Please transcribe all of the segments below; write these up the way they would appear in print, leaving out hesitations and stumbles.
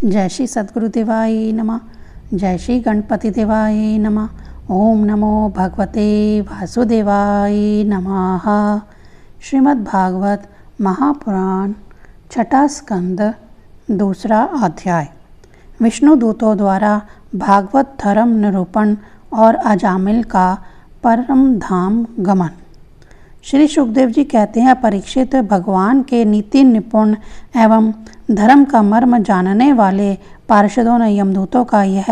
जय श्री सद्गुरु देवाय नमः। जय श्री गणपति देवाय नमः। ओम नमो भगवते वासुदेवाय नमः। श्रीमद्भागवत महापुराण छठा स्कंद दूसरा अध्याय। विष्णु दूतों द्वारा भागवत धर्म निरूपण और अजामिल का परम धाम गमन। श्री सुखदेव जी कहते हैं, परीक्षित, भगवान के नीति निपुण एवं धर्म का मर्म जानने वाले पार्षदों ने यमदूतों का यह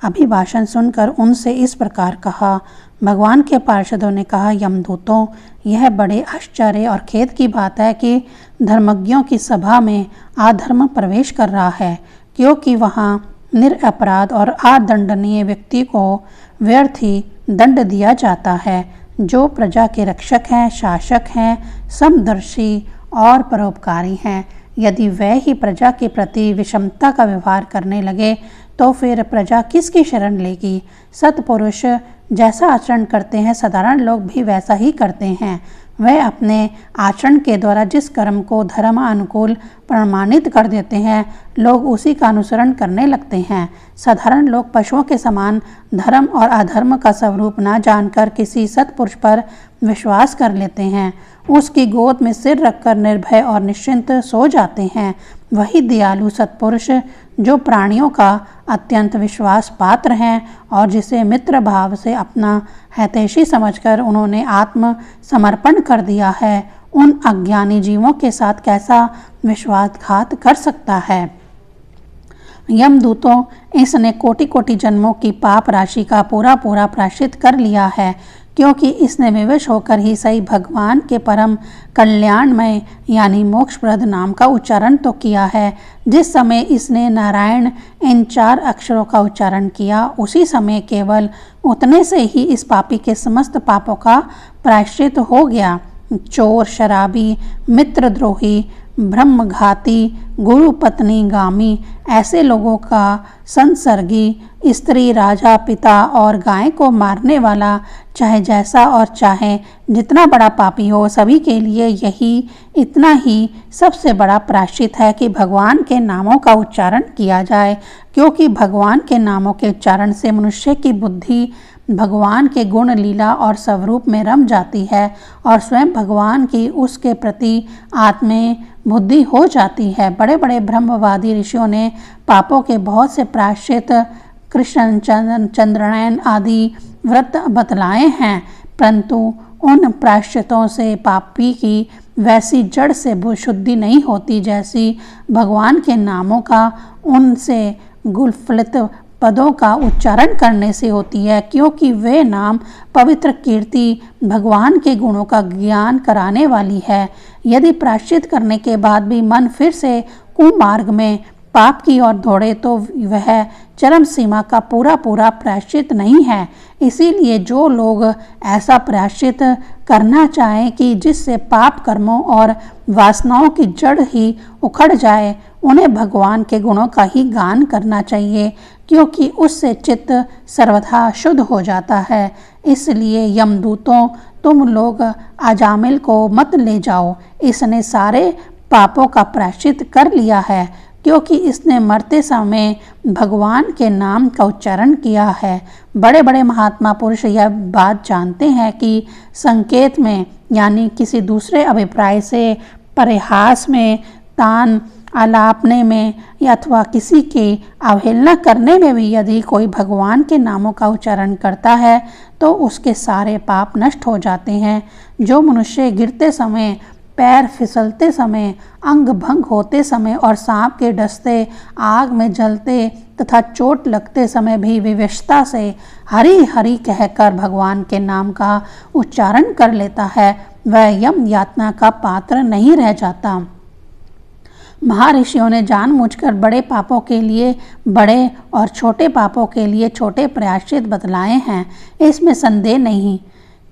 अभिभाषण सुनकर उनसे इस प्रकार कहा। भगवान के पार्षदों ने कहा, यमदूतों, यह बड़े आश्चर्य और खेद की बात है कि धर्मज्ञों की सभा में अधर्म प्रवेश कर रहा है, क्योंकि वहाँ निरपराध और अदंडनीय व्यक्ति को व्यर्थ ही दंड दिया जाता है, जो प्रजा के रक्षक हैं, शासक हैं, समदर्शी और परोपकारी हैं। यदि वह ही प्रजा के प्रति विषमता का व्यवहार करने लगे तो फिर प्रजा किसकी शरण लेगी। सत्पुरुष जैसा आचरण करते हैं, साधारण लोग भी वैसा ही करते हैं। वह अपने आचरण के द्वारा जिस कर्म को धर्म अनुकूल प्रमाणित कर देते हैं, लोग उसी का अनुसरण करने लगते हैं। साधारण लोग पशुओं के समान धर्म और अधर्म का स्वरूप न जानकर किसी सत्पुरुष पर विश्वास कर लेते हैं, उसकी गोद में सिर रखकर निर्भय और निश्चिंत सो जाते हैं। वही दयालु सत्पुरुष जो प्राणियों का अत्यंत विश्वास पात्र हैं और जिसे मित्र भाव से अपना हितैषी समझकर उन्होंने आत्म समर्पण कर दिया है, उन अज्ञानी जीवों के साथ कैसा विश्वासघात कर सकता है। यमदूतों, इसने कोटि कोटि जन्मों की पाप राशि का पूरा प्रायश्चित कर लिया है, क्योंकि इसने विवश होकर ही सही भगवान के परम कल्याणमय यानी मोक्षप्रद नाम का उच्चारण तो किया है। जिस समय इसने नारायण इन 4 अक्षरों का उच्चारण किया, उसी समय केवल उतने से ही इस पापी के समस्त पापों का प्रायश्चित हो गया। चोर, शराबी, मित्रद्रोही, ब्रह्मघाती, गुरु पत्नी गामी, ऐसे लोगों का संसर्गी, स्त्री, राजा, पिता और गाय को मारने वाला, चाहे जैसा और चाहे जितना बड़ा पापी हो, सभी के लिए यही इतना ही सबसे बड़ा प्रायश्चित है कि भगवान के नामों का उच्चारण किया जाए, क्योंकि भगवान के नामों के उच्चारण से मनुष्य की बुद्धि भगवान के गुण, लीला और स्वरूप में रम जाती है और स्वयं भगवान की उसके प्रति आत्मे बुद्धि हो जाती है। बड़े बड़े ब्रह्मवादी ऋषियों ने पापों के बहुत से प्रायश्चित, कृष्ण, चंद्रायण आदि व्रत बतलाए हैं, परंतु उन प्रायश्चितों से पापी की वैसी जड़ से शुद्धि नहीं होती जैसी भगवान के नामों का उनसे गुलफलित पदों का उच्चारण करने से होती है, क्योंकि वे नाम पवित्र कीर्ति भगवान के गुणों का ज्ञान कराने वाली है। यदि प्रायश्चित करने के बाद भी मन फिर से कुमार्ग में पाप की ओर दौड़े तो वह चरम सीमा का पूरा प्रायश्चित नहीं है। इसीलिए जो लोग ऐसा प्रायश्चित करना चाहें कि जिससे पाप कर्मों और वासनाओं की जड़ ही उखड़ जाए, उन्हें भगवान के गुणों का ही गान करना चाहिए, क्योंकि उससे चित्त सर्वथा शुद्ध हो जाता है। इसलिए यमदूतों, तुम लोग अजामिल को मत ले जाओ, इसने सारे पापों का प्रायश्चित कर लिया है, क्योंकि इसने मरते समय भगवान के नाम का उच्चारण किया है। बड़े बड़े महात्मा पुरुष यह बात जानते हैं कि संकेत में यानी किसी दूसरे अभिप्राय से, परिहास में, तान आलापने में अथवा किसी की अवहेलना करने में भी यदि कोई भगवान के नामों का उच्चारण करता है तो उसके सारे पाप नष्ट हो जाते हैं। जो मनुष्य गिरते समय, पैर फिसलते समय, अंग भंग होते समय और सांप के डसते, आग में जलते तथा चोट लगते समय भी विवशता से हरि हरि कहकर भगवान के नाम का उच्चारण कर लेता है, वह यम यातना का पात्र नहीं रह जाता। महर्षियों ने जानबूझकर बड़े पापों के लिए बड़े और छोटे पापों के लिए छोटे प्रायश्चित बतलाए हैं। इसमें संदेह नहीं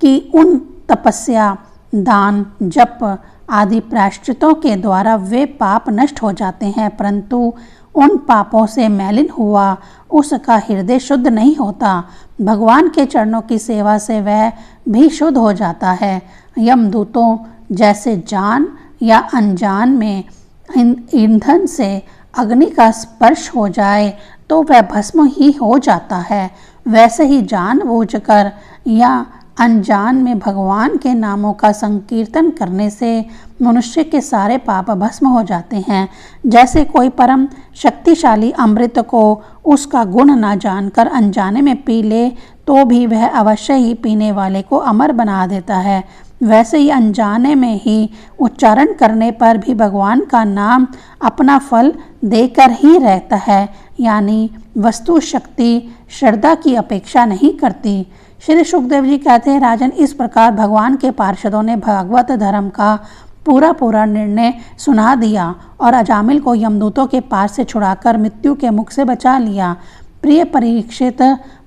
कि उन तपस्या, दान, जप आदि प्रायश्चितों के द्वारा वे पाप नष्ट हो जाते हैं, परंतु उन पापों से मैलिन हुआ उसका हृदय शुद्ध नहीं होता। भगवान के चरणों की सेवा से वह भी शुद्ध हो जाता है। यमदूतों, जैसे जान या अनजान में ईंधन से अग्नि का स्पर्श हो जाए तो वह भस्म ही हो जाता है, वैसे ही जानबूझकर या अनजान में भगवान के नामों का संकीर्तन करने से मनुष्य के सारे पाप भस्म हो जाते हैं। जैसे कोई परम शक्तिशाली अमृत को उसका गुण न जानकर अनजाने में पी ले तो भी वह अवश्य ही पीने वाले को अमर बना देता है, वैसे ही अनजाने में ही उच्चारण करने पर भी भगवान का नाम अपना फल देकर ही रहता है, यानी वस्तु शक्ति श्रद्धा की अपेक्षा नहीं करती। श्री सुखदेव जी कहते हैं, राजन, इस प्रकार भगवान के पार्षदों ने भागवत धर्म का पूरा निर्णय सुना दिया और अजामिल को यमदूतों के पास से छुड़ाकर मृत्यु के मुख से बचा लिया। प्रिय परीक्षित,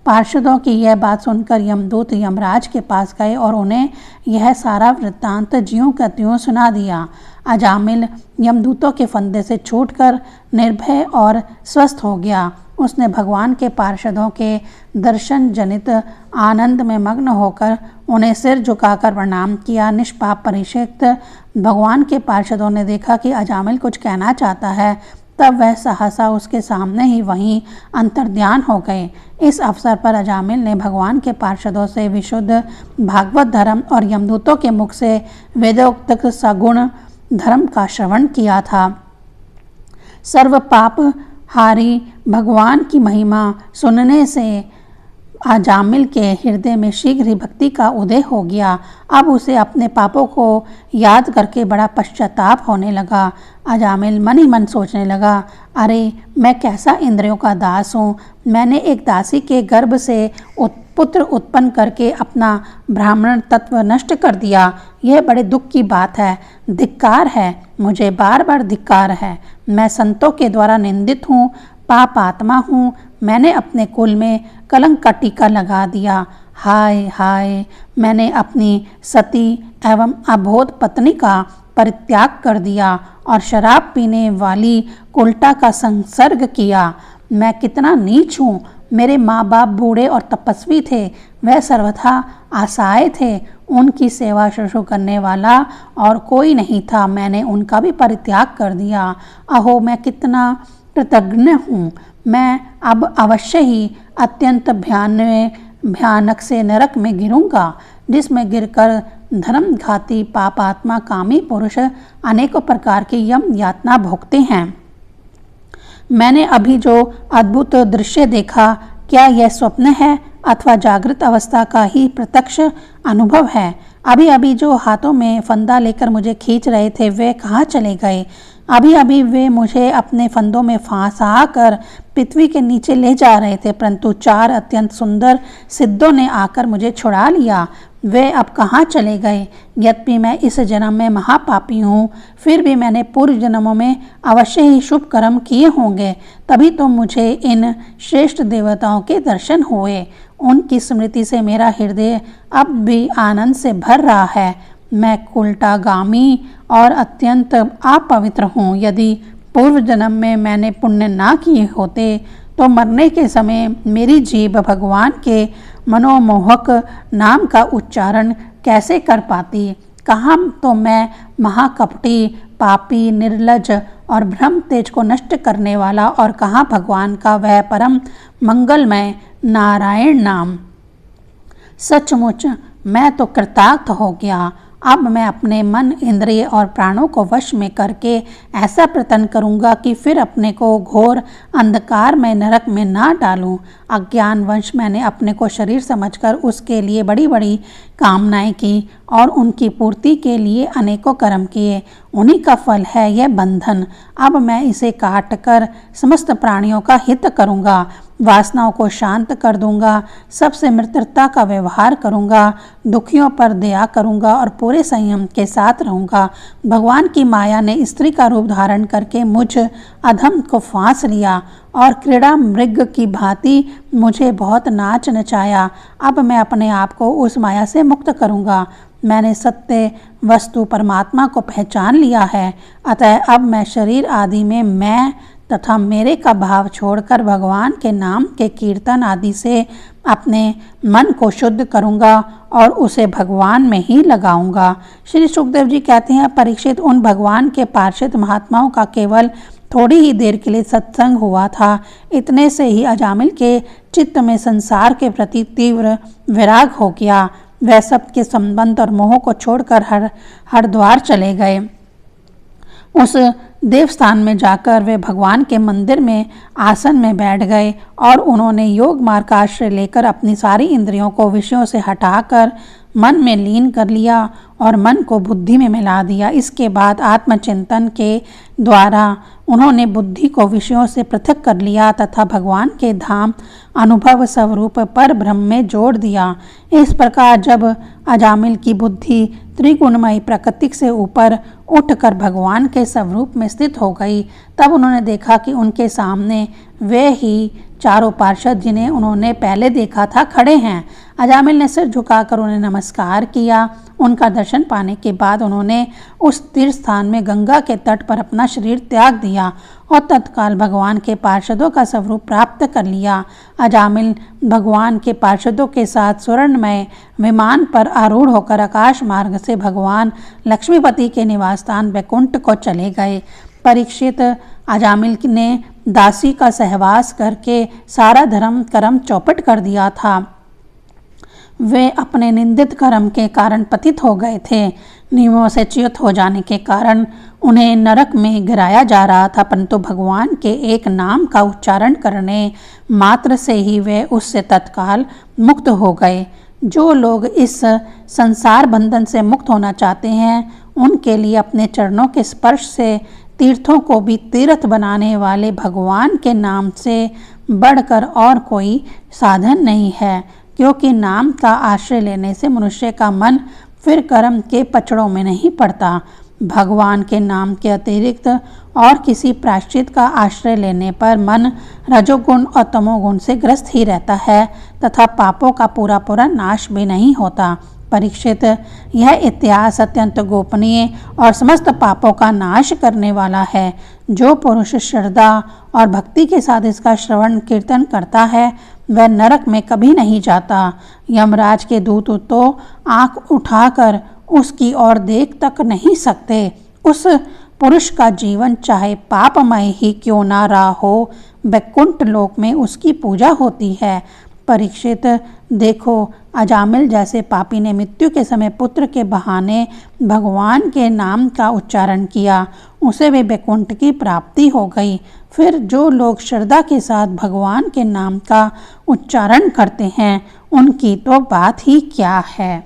पार्षदों की यह बात सुनकर यमदूत यमराज के पास गए और उन्हें यह सारा वृत्तांत ज्यों का त्यों सुना दिया। अजामिल यमदूतों के फंदे से छूटकर निर्भय और स्वस्थ हो गया। उसने भगवान के पार्षदों के दर्शन जनित आनंद में मग्न होकर उन्हें सिर झुकाकर प्रणाम किया। निष्पाप परीक्षित, भगवान के पार्षदों ने देखा कि अजामिल कुछ कहना चाहता है, तब वह सहसा उसके सामने ही वहीं अंतर्ध्यान हो गए। इस अवसर पर अजामिल ने भगवान के पार्षदों से विशुद्ध भागवत धर्म और यमदूतों के मुख से वेदोक्त सगुण धर्म का श्रवण किया था। सर्व पाप हारी भगवान की महिमा सुनने से अजामिल के हृदय में शीघ्र ही भक्ति का उदय हो गया। अब उसे अपने पापों को याद करके बड़ा पश्चाताप होने लगा। अजामिल मन ही मन सोचने लगा, अरे मैं कैसा इंद्रियों का दास हूँ। मैंने एक दासी के गर्भ से पुत्र उत्पन्न करके अपना ब्राह्मण तत्व नष्ट कर दिया। यह बड़े दुख की बात है। धिक्कार है, मुझे बार बार धिक्कार है। मैं संतों के द्वारा निंदित हूँ, पाप आत्मा हूँ। मैंने अपने कुल में कलंक का टीका लगा दिया। हाय हाय, मैंने अपनी सती एवं अबोध पत्नी का परित्याग कर दिया और शराब पीने वाली कुल्टा का संसर्ग किया। मैं कितना नीच हूँ। मेरे माँ बाप बूढ़े और तपस्वी थे, वह सर्वथा असहाय थे। उनकी सेवा शुश्रूषा करने वाला और कोई नहीं था। मैंने उनका भी परित्याग कर दिया। अहो, मैं कितना कृतज्ञ हूँ। मैं अब अवश्य ही अत्यंत भयानक से नरक में गिरूंगा, जिसमें गिरकर धर्मघाती पापात्मा कामी पुरुष अनेकों प्रकार की यम यातना भोगते हैं। मैंने अभी जो अद्भुत दृश्य देखा, क्या यह स्वप्न है अथवा जागृत अवस्था का ही प्रत्यक्ष अनुभव है? अभी अभी जो हाथों में फंदा लेकर मुझे खींच रहे थे, वे कहाँ चले गए? अभी अभी वे मुझे अपने फंदों में फंसा कर पृथ्वी के नीचे ले जा रहे थे, परंतु 4 अत्यंत सुंदर सिद्धों ने आकर मुझे छुड़ा लिया। वे अब कहाँ चले गए? यद्यपि मैं इस जन्म में महापापी हूँ, फिर भी मैंने पूर्व जन्मों में अवश्य ही शुभ कर्म किए होंगे, तभी तो मुझे इन श्रेष्ठ देवताओं के दर्शन हुए। उनकी स्मृति से मेरा हृदय अब भी आनंद से भर रहा है। मैं कुल्टागामी और अत्यंत अपवित्र हूँ। यदि पूर्व जन्म में मैंने पुण्य ना किए होते तो मरने के समय मेरी जीभ भगवान के मनोमोहक नाम का उच्चारण कैसे कर पाती? कहाँ तो मैं महाकपटी, पापी, निर्लज और भ्रम तेज को नष्ट करने वाला, और कहाँ भगवान का वह परम मंगलमय नारायण नाम। सचमुच मैं तो कृतार्थ हो गया। अब मैं अपने मन, इंद्रिय और प्राणों को वश में करके ऐसा प्रयत्न करूँगा कि फिर अपने को घोर अंधकार में नरक में ना डालूं। अज्ञानवश मैंने अपने को शरीर समझकर उसके लिए बड़ी बड़ी कामनाएं की और उनकी पूर्ति के लिए अनेकों कर्म किए। उन्हीं का फल है यह बंधन। अब मैं इसे काट कर समस्त प्राणियों का हित करूँगा, वासनाओं को शांत कर दूंगा, सबसे मित्रता का व्यवहार करूंगा, दुखियों पर दया करूंगा और पूरे संयम के साथ रहूंगा। भगवान की माया ने स्त्री का रूप धारण करके मुझ अधम को फांस लिया और क्रीड़ा मृग की भांति मुझे बहुत नाच नचाया। अब मैं अपने आप को उस माया से मुक्त करूंगा। मैंने सत्य वस्तु परमात्मा को पहचान लिया है, अतः अब मैं शरीर आदि में मैं तथा मेरे का भाव छोड़कर भगवान के नाम के कीर्तन आदि से अपने मन को शुद्ध करूंगा और उसे भगवान में ही लगाऊंगा। श्री सुखदेव जी कहते हैं, परीक्षित, उन भगवान के पार्षद महात्माओं का केवल थोड़ी ही देर के लिए सत्संग हुआ था। इतने से ही अजामिल के चित्त में संसार के प्रति तीव्र विराग हो गया। वह सबके संबंध और मोह को छोड़कर हरिद्वार चले गए। उस देवस्थान में जाकर वे भगवान के मंदिर में आसन में बैठ गए और उन्होंने योग मार्ग का आश्रय लेकर अपनी सारी इंद्रियों को विषयों से हटाकर मन में लीन कर लिया और मन को बुद्धि में मिला दिया। इसके बाद आत्मचिंतन के द्वारा उन्होंने बुद्धि को विषयों से पृथक कर लिया तथा भगवान के धाम अनुभव स्वरूप पर ब्रह्म में जोड़ दिया। इस प्रकार जब अजामिल की बुद्धि त्रिगुणमयी प्रकृति से ऊपर उठकर भगवान के स्वरूप में स्थित हो गई, तब उन्होंने देखा कि उनके सामने वे ही चारों पार्षद जिन्हें उन्होंने पहले देखा था खड़े हैं। अजामिल ने सिर झुकाकर उन्हें नमस्कार किया। उनका दर्शन पाने के बाद उन्होंने उस तीर्थ स्थान में गंगा के तट पर अपना शरीर त्याग दिया और तत्काल भगवान के पार्षदों का स्वरूप प्राप्त कर लिया। अजामिल भगवान के पार्षदों के साथ स्वर्णमय विमान पर आरूढ़ होकर आकाश मार्ग से भगवान लक्ष्मीपति के निवास स्थान वैकुंठ को चले गए। परीक्षित, अजामिल ने दासी का सहवास करके सारा धर्म कर्म चौपट कर दिया था। वे अपने निंदित कर्म के कारण पतित हो गए थे। नियमों से च्युत हो जाने के कारण उन्हें नरक में गिराया जा रहा था, परंतु भगवान के एक नाम का उच्चारण करने मात्र से ही वे उससे तत्काल मुक्त हो गए। जो लोग इस संसार बंधन से मुक्त होना चाहते हैं, उनके लिए अपने चरणों के स्पर्श से तीर्थों को भी तीर्थ बनाने वाले भगवान के नाम से बढ़कर और कोई साधन नहीं है, क्योंकि नाम का आश्रय लेने से मनुष्य का मन फिर कर्म के पचड़ों में नहीं पड़ता। भगवान के नाम के अतिरिक्त और किसी प्रायश्चित का आश्रय लेने पर मन रजोगुण और तमोगुण से ग्रस्त ही रहता है तथा पापों का पूरा पूरा नाश भी नहीं होता। परीक्षित, यह इतिहास अत्यंत गोपनीय और समस्त पापों का नाश करने वाला है। जो पुरुष श्रद्धा और भक्ति के साथ इसका श्रवण कीर्तन करता है, वह नरक में कभी नहीं जाता। यमराज के दूत तो आंख उठाकर उसकी ओर देख तक नहीं सकते। उस पुरुष का जीवन चाहे पापमय ही क्यों ना रहा हो, वैकुंठ लोक में उसकी पूजा होती है। परीक्षित, देखो, अजामिल जैसे पापी ने मृत्यु के समय पुत्र के बहाने भगवान के नाम का उच्चारण किया, उसे भी वैकुंठ की प्राप्ति हो गई। फिर जो लोग श्रद्धा के साथ भगवान के नाम का उच्चारण करते हैं, उनकी तो बात ही क्या है।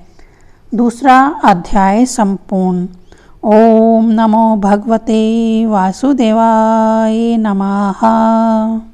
दूसरा अध्याय संपूर्ण। ओम नमो भगवते वासुदेवाय नमः।